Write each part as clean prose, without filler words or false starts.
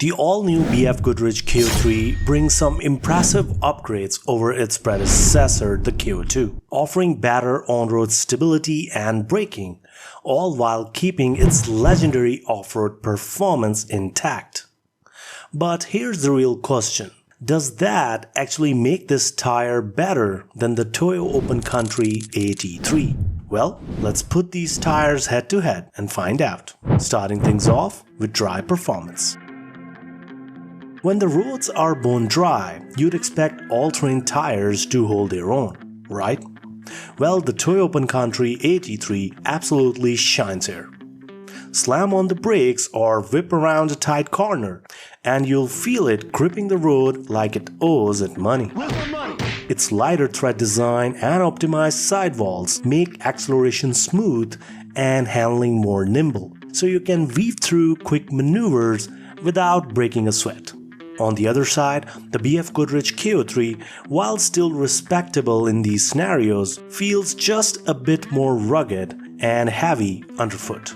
The all-new BFGoodrich KO3 brings some impressive upgrades over its predecessor, the KO2, offering better on-road stability and braking, all while keeping its legendary off-road performance intact. But here's the real question. Does that actually make this tire better than the Toyo Open Country AT3? Well, let's put these tires head to head and find out, starting things off with dry performance. When the roads are bone dry, you'd expect all-terrain tires to hold their own, right? Well, the Toyo Open Country AT3 absolutely shines here. Slam on the brakes or whip around a tight corner, and you'll feel it gripping the road like it owes it money. Its lighter tread design and optimized sidewalls make acceleration smooth and handling more nimble, so you can weave through quick maneuvers without breaking a sweat. On the other side, the BFGoodrich KO3, while still respectable in these scenarios, feels just a bit more rugged and heavy underfoot.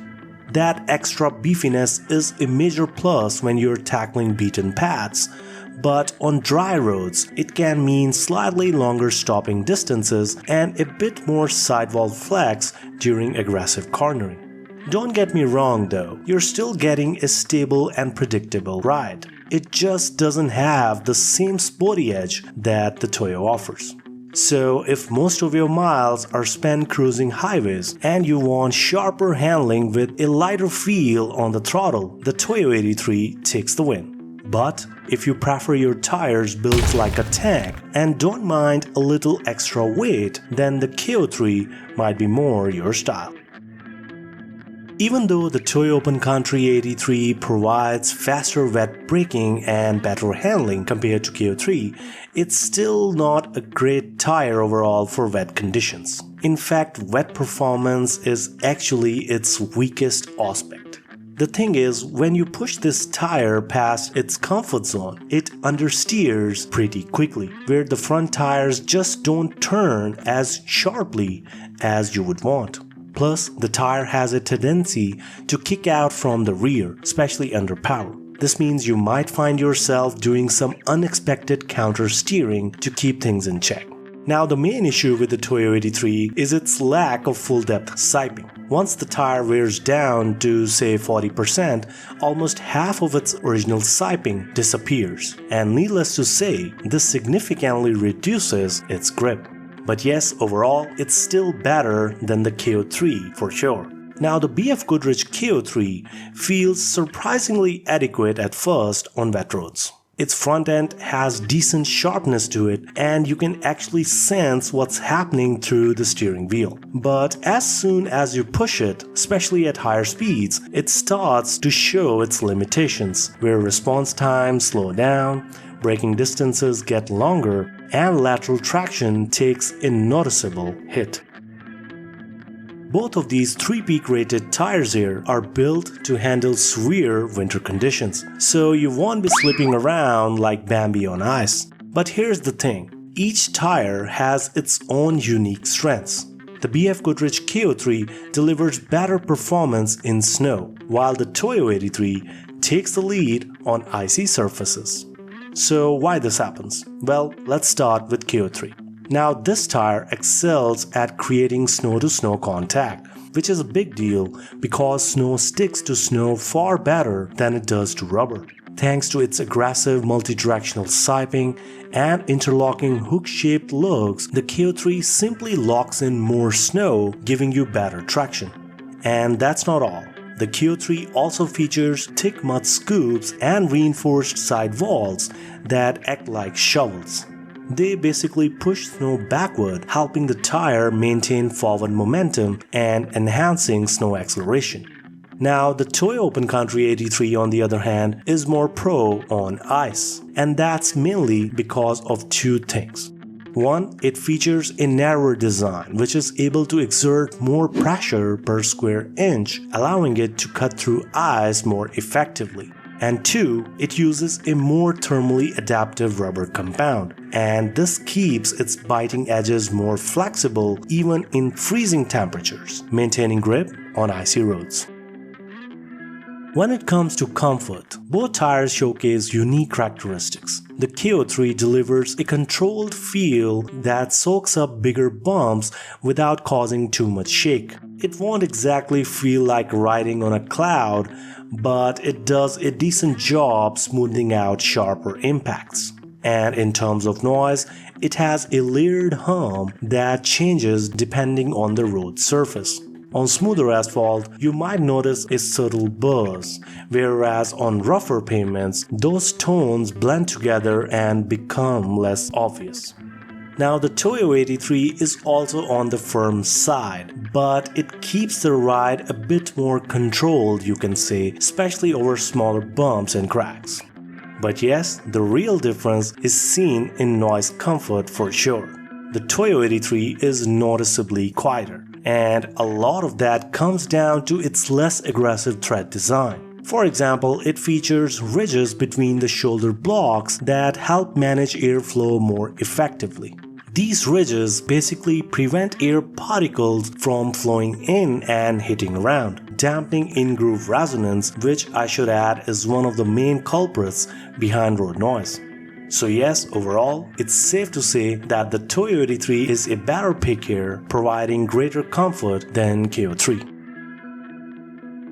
That extra beefiness is a major plus when you're tackling beaten paths, but on dry roads, it can mean slightly longer stopping distances and a bit more sidewall flex during aggressive cornering. Don't get me wrong though, you're still getting a stable and predictable ride. It just doesn't have the same sporty edge that the Toyo offers. So if most of your miles are spent cruising highways and you want sharper handling with a lighter feel on the throttle, the Toyo AT3 takes the win. But if you prefer your tires built like a tank and don't mind a little extra weight, then the KO3 might be more your style. Even though the Toyo Open Country AT3 provides faster wet braking and better handling compared to KO3, it's still not a great tire overall for wet conditions. In fact, wet performance is actually its weakest aspect. The thing is, when you push this tire past its comfort zone, it understeers pretty quickly, where the front tires just don't turn as sharply as you would want. Plus, the tire has a tendency to kick out from the rear, especially under power. This means you might find yourself doing some unexpected counter steering to keep things in check. Now, the main issue with the Toyo AT3 is its lack of full depth siping. Once the tire wears down to say 40%, almost half of its original siping disappears. And needless to say, this significantly reduces its grip. But yes, overall, it's still better than the KO3 for sure. Now, the BFGoodrich KO3 feels surprisingly adequate at first on wet roads. Its front end has decent sharpness to it, and you can actually sense what's happening through the steering wheel. But as soon as you push it, especially at higher speeds, it starts to show its limitations, where response times slow down, braking distances get longer, and lateral traction takes a noticeable hit. Both of these 3-peak rated tires here are built to handle severe winter conditions, so you won't be slipping around like Bambi on ice. But here's the thing, each tire has its own unique strengths. The BFGoodrich KO3 delivers better performance in snow, while the Toyo AT3 takes the lead on icy surfaces. So why this happens? Well, let's start with KO3. Now, this tire excels at creating snow-to-snow contact, which is a big deal because snow sticks to snow far better than it does to rubber. Thanks to its aggressive multi-directional siping and interlocking hook-shaped lugs, the KO3 simply locks in more snow, giving you better traction. And that's not all. The KO3 also features thick mud scoops and reinforced sidewalls that act like shovels. They basically push snow backward, helping the tire maintain forward momentum and enhancing snow acceleration. Now, the Toyo Open Country AT3 on the other hand is more pro on ice, and that's mainly because of two things. One, it features a narrower design which is able to exert more pressure per square inch, allowing it to cut through ice more effectively. And two, it uses a more thermally adaptive rubber compound, and this keeps its biting edges more flexible even in freezing temperatures, maintaining grip on icy roads. When it comes to comfort, both tires showcase unique characteristics. The KO3 delivers a controlled feel that soaks up bigger bumps without causing too much shake. It won't exactly feel like riding on a cloud, but it does a decent job smoothing out sharper impacts. And in terms of noise, it has a layered hum that changes depending on the road surface. On smoother asphalt, you might notice a subtle buzz, whereas on rougher pavements, those tones blend together and become less obvious. Now, the Toyo AT3 is also on the firm side, but it keeps the ride a bit more controlled, you can say, especially over smaller bumps and cracks. But yes, the real difference is seen in noise comfort for sure. The Toyo AT3 is noticeably quieter, and a lot of that comes down to its less aggressive tread design. For example, it features ridges between the shoulder blocks that help manage airflow more effectively. These ridges basically prevent air particles from flowing in and hitting around, dampening in-groove resonance, which I should add is one of the main culprits behind road noise. So yes, overall, it's safe to say that the Toyo AT3 is a better pick here, providing greater comfort than KO3.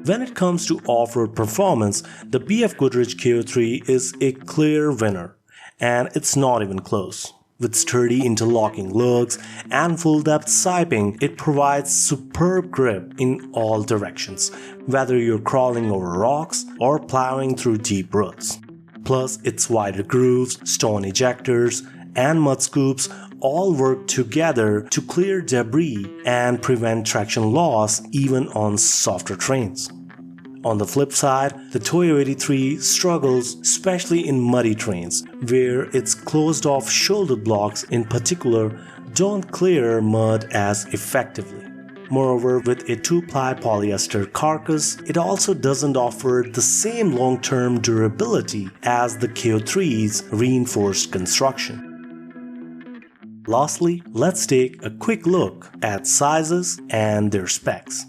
When it comes to off-road performance, the BFGoodrich KO3 is a clear winner, and it's not even close. With sturdy interlocking lugs and full-depth siping, it provides superb grip in all directions, whether you're crawling over rocks or plowing through deep ruts. Plus, its wider grooves, stone ejectors, and mud scoops all work together to clear debris and prevent traction loss even on softer terrains. On the flip side, the Toyo AT3 struggles especially in muddy terrains, where its closed-off shoulder blocks in particular don't clear mud as effectively. Moreover, with a 2-ply polyester carcass, it also doesn't offer the same long-term durability as the KO3's reinforced construction. Lastly, let's take a quick look at sizes and their specs.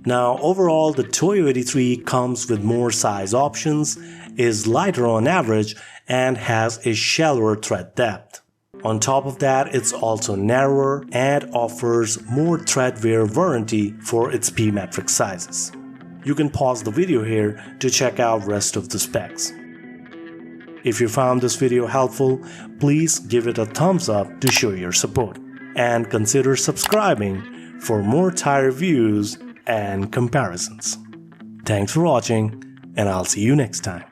Now, overall, the Toyo AT3 comes with more size options, is lighter on average, and has a shallower tread depth. On top of that, it's also narrower and offers more tread wear warranty for its P-metric sizes. You can pause the video here to check out rest of the specs. If you found this video helpful, please give it a thumbs up to show your support, and consider subscribing for more tire reviews and comparisons. Thanks for watching, and I'll see you next time.